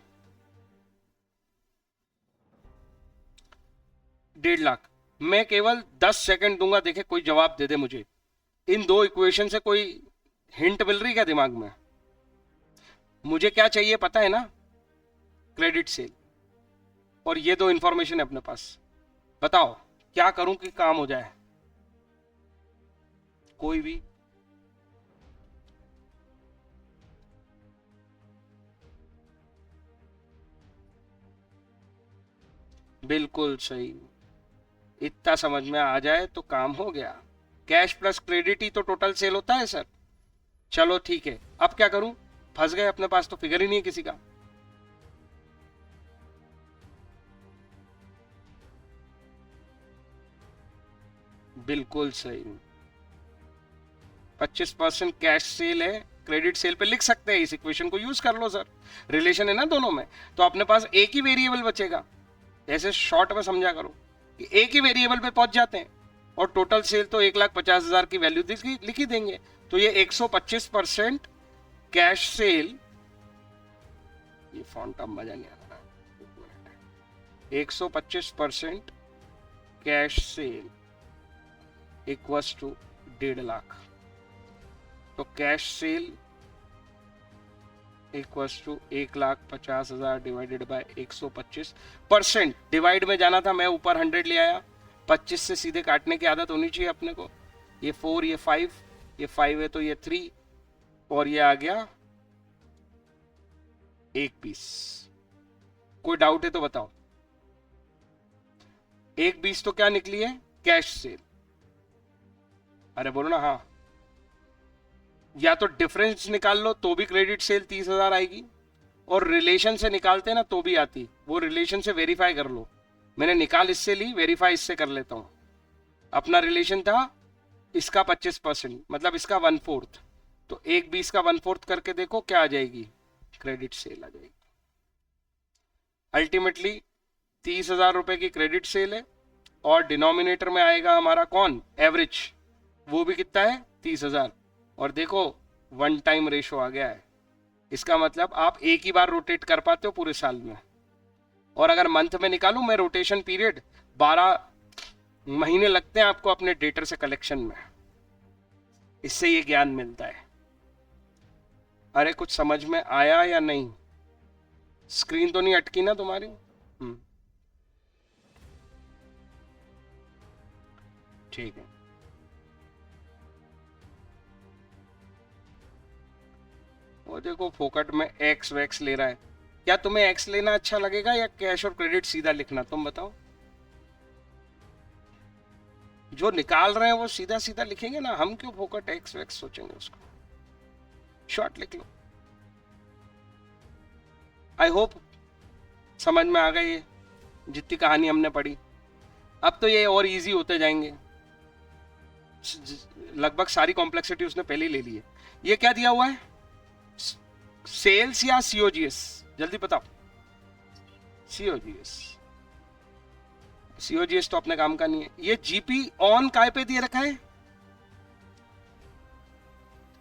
1.5 lakh. मैं केवल 10 सेकंड दूंगा, देखे कोई जवाब दे दे मुझे। इन दो इक्वेशन से कोई हिंट मिल रही क्या दिमाग में? मुझे क्या चाहिए पता है ना, क्रेडिट सेल, और ये दो इंफॉर्मेशन है अपने पास। बताओ क्या करूं कि काम हो जाए? कोई भी। बिल्कुल सही, इतना समझ में आ जाए तो काम हो गया। कैश प्लस क्रेडिट ही तो टोटल सेल होता है सर। चलो ठीक है, अब क्या करूं? फंस गए, अपने पास तो फिगर ही नहीं है किसी का। बिल्कुल सही, 25% कैश सेल है, क्रेडिट सेल पे लिख सकते हैं। इस इक्वेशन को यूज कर लो सर, रिलेशन है ना दोनों में, तो अपने पास एक ही वेरिएबल बचेगा। ऐसे शॉर्ट में समझा करो कि एक ही वेरिएबल पे पहुंच जाते हैं, और टोटल सेल तो 1,50,000 की वैल्यू लिखी देंगे। तो ये 125% कैश सेल, ये फॉन्ट अब मजा नहीं आ रहा, 125% cash sale equals to 1.5 lakh. तो cash sale equals to 1,50,000 divided by 125%। Divide में जाना था, मैं ऊपर 100 ले आया। 25 से सीधे काटने की आदत होनी चाहिए अपने को। ये 4, ये 5, ये 5 है तो ये 3, और ये आ गया 1,20। कोई डाउट है तो बताओ। 1,20 तो क्या निकली है? Cash cell. अरे बोलो ना हाँ। या तो डिफरेंस निकाल लो तो भी क्रेडिट सेल 30,000 आएगी, और रिलेशन से निकालते ना तो भी आती। वो रिलेशन से वेरीफाई कर लो। मैंने निकाल इससे ली, वेरीफाई इससे कर लेता हूं। अपना रिलेशन था इसका 25%, मतलब इसका 1/4, तो 1,20 का 1/4 करके देखो क्या आ जाएगी, क्रेडिट सेल आ जाएगी। अल्टीमेटली 30,000 रुपए की क्रेडिट सेल है, और डिनोमिनेटर में आएगा हमारा कौन? एवरेज। वो भी कितना है? 30,000। और देखो 1 टाइम रेशो आ गया है। इसका मतलब आप एक ही बार रोटेट कर पाते हो पूरे साल में। और अगर मंथ में निकालूं मैं रोटेशन पीरियड, 12 महीने लगते हैं आपको अपने डेटर से कलेक्शन में। इससे ये ज्ञान मिलता है। अरे कुछ समझ में आया या नहीं? स्क्रीन तो नहीं अटकी ना तुम्हारी? ठीक है। वो देखो फोकट में एक्स वैक्स ले रहा है। क्या तुम्हें एक्स लेना अच्छा लगेगा या कैश और क्रेडिट सीधा लिखना? तुम बताओ। जो निकाल रहे हैं वो सीधा सीधा लिखेंगे ना, हम क्यों फोकट एक्स वैक्स सोचेंगे? उसको शॉर्ट लिख लो। आई होप समझ में आ गई जितनी कहानी हमने पढ़ी। अब तो ये और इजी होते जाएंगे। लगभग सारी कॉम्प्लेक्सिटी उसने पहले ही ले ली है। ये क्या दिया हुआ है? सेल्स या सीओजीएस? जल्दी बताओ। सीओजीएस। सीओजीएस तो अपने काम का नहीं है। ये जीपी ऑन काय पे दिए रखा है?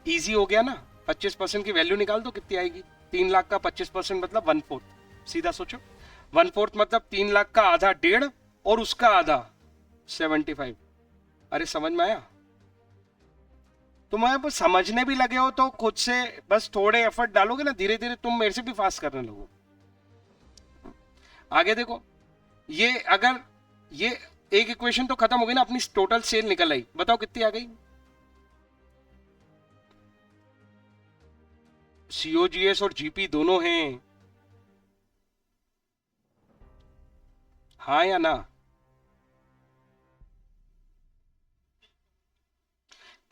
इजी हो गया ना। 25% की वैल्यू निकाल दो, कितनी आएगी? 3 लाख का 25% मतलब 1/4। सीधा सोचो, 1/4 मतलब 3 लाख का आधा 1.5 और उसका आधा 75। अरे समझ में आया? तुम अब समझने भी लगे हो तो खुद से बस थोड़े एफर्ट डालोगे ना, धीरे धीरे तुम मेरे से भी फास्ट करने लगो। आगे देखो, ये अगर ये एक इक्वेशन तो खत्म हो गई ना, अपनी टोटल सेल निकल आई, बताओ कितनी आ गई? सीओजीएस और जीपी दोनों हैं, हाँ या ना?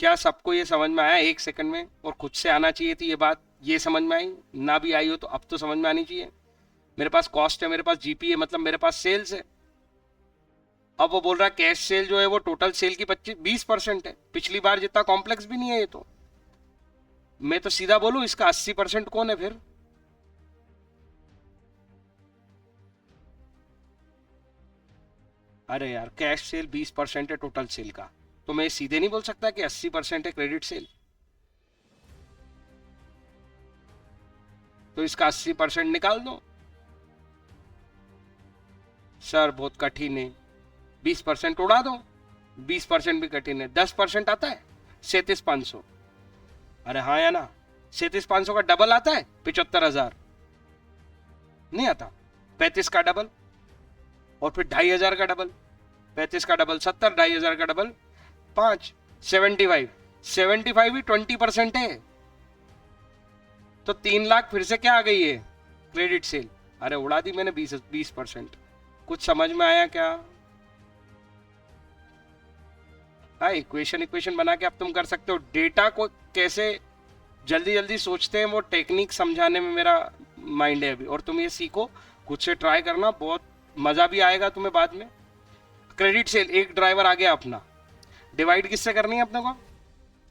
क्या सबको ये समझ में आया एक सेकंड में? और खुद से आना चाहिए थी ये बात, ये समझ में आई ना? भी आई हो तो अब तो समझ में आनी चाहिए। मेरे पास कॉस्ट है, मेरे पास जीपी है, मतलब मेरे पास सेल्स है। अब वो बोल रहा है कैश सेल जो है वो टोटल सेल की 20% है, पिछली बार जितना कॉम्प्लेक्स भी नहीं है ये तो। मैं तो सीधा बोलूं, इसका 80% कौन है फिर? अरे यार, कैश सेल 20% है टोटल सेल का, तो मैं सीधे नहीं बोल सकता कि 80% है क्रेडिट सेल। तो इसका 80% निकाल दो। सर बहुत कठिन है, 20% उड़ा दो। 20% भी कठिन है, 10% आता है 37,500। अरे हाँ या ना? 37,500 का डबल आता है 75,000, नहीं आता? 35 का डबल और फिर 2,500 का डबल, 35 का डबल 70, 2,500 का डबल 5, 75। 75 भी 20% है, तो 3 लाख फिर से क्या आ गई है? Credit sale. अरे उड़ा दी मैंने 20%। कुछ समझ में आया क्या? हाँ, इक्वेशन बना के अब तुम कर सकते हो। डेटा को कैसे जल्दी जल्दी सोचते हैं वो टेक्निक समझाने में मेरा माइंड है अभी, और तुम ये सीखो, खुद से ट्राई करना, बहुत मजा भी आएगा तुम्हें बाद में। क्रेडिट सेल, एक ड्राइवर आ गया अपना, डिवाइड किससे करनी है अपने को?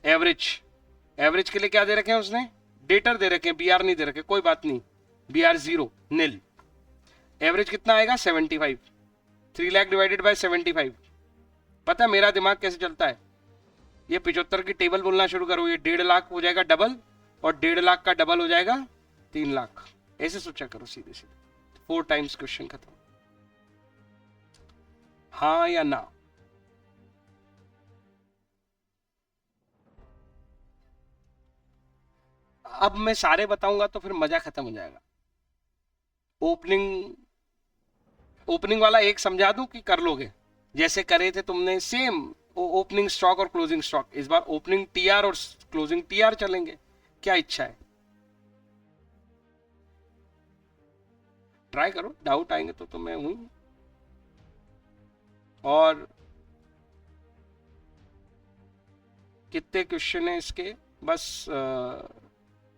एवरेज। एवरेज के लिए क्या दे रखे हैं उसने? डेटर दे रखे हैं, बीआर नहीं दे रखे, कोई बात नहीं, बीआर 0 नील। एवरेज कितना आएगा? 75। 3 लाख डिवाइडेड बाय 75। पता है मेरा दिमाग कैसे चलता है? ये 75 की टेबल बोलना शुरू करो, ये 1.5 लाख हो जाएगा डबल, और 1.5 लाख का डबल हो जाएगा 3 लाख। ऐसे सोचा करो सीधे सीधे, 4 टाइम्स क्वेश्चन खत्म। हाँ या ना? अब मैं सारे बताऊंगा तो फिर मजा खत्म हो जाएगा। ओपनिंग ओपनिंग वाला एक समझा दूं कि कर लोगे? जैसे करे थे तुमने सेम, ओपनिंग स्टॉक और क्लोजिंग स्टॉक, इस बार ओपनिंग टीआर और क्लोजिंग टीआर चलेंगे। क्या इच्छा है? ट्राई करो, डाउट आएंगे तो मैं हूं। और कितने क्वेश्चन है इसके? बस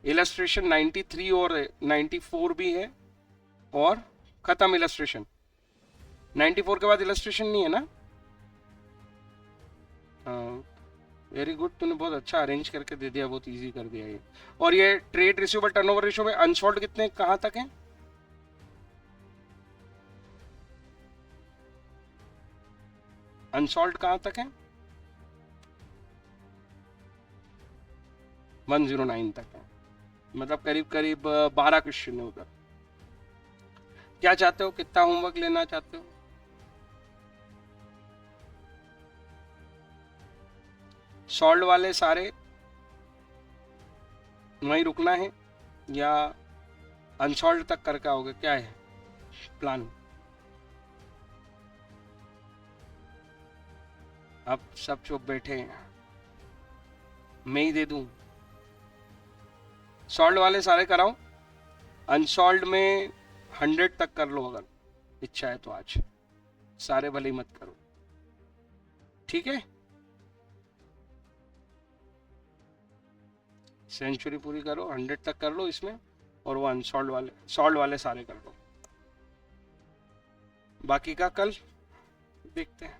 इलस्ट्रेशन 93 और 94 भी है, और खत्म इलस्ट्रेशन। 94 के बाद इलस्ट्रेशन नहीं है ना? वेरी गुड, तूने बहुत अच्छा अरेंज करके दे दिया, बहुत इजी कर दिया ये। और ये ट्रेड रिसीवेबल टर्नओवर रेशियो में अनसॉल्ड कितने कहां तक है? अनसॉल्ड कहां तक है? 109 तक है, मतलब करीब करीब 12 क्वेश्चन है उधर। क्या चाहते हो, कितना होमवर्क लेना चाहते हो? सॉल्व वाले सारे वहीं रुकना है या अनसॉल्व तक करके आओगे? क्या है प्लान? अब सब चुप बैठे हैं, मैं ही दे दूं? सॉल्व वाले सारे कराऊं? अनसॉल्व में 100 तक कर लो अगर इच्छा है तो, आज सारे भले ही मत करो, ठीक है? सेंचुरी पूरी करो, 100 तक कर लो इसमें, और वो अनसॉल्व वाले, सॉल्व वाले सारे कर लो। बाकी का कल देखते हैं।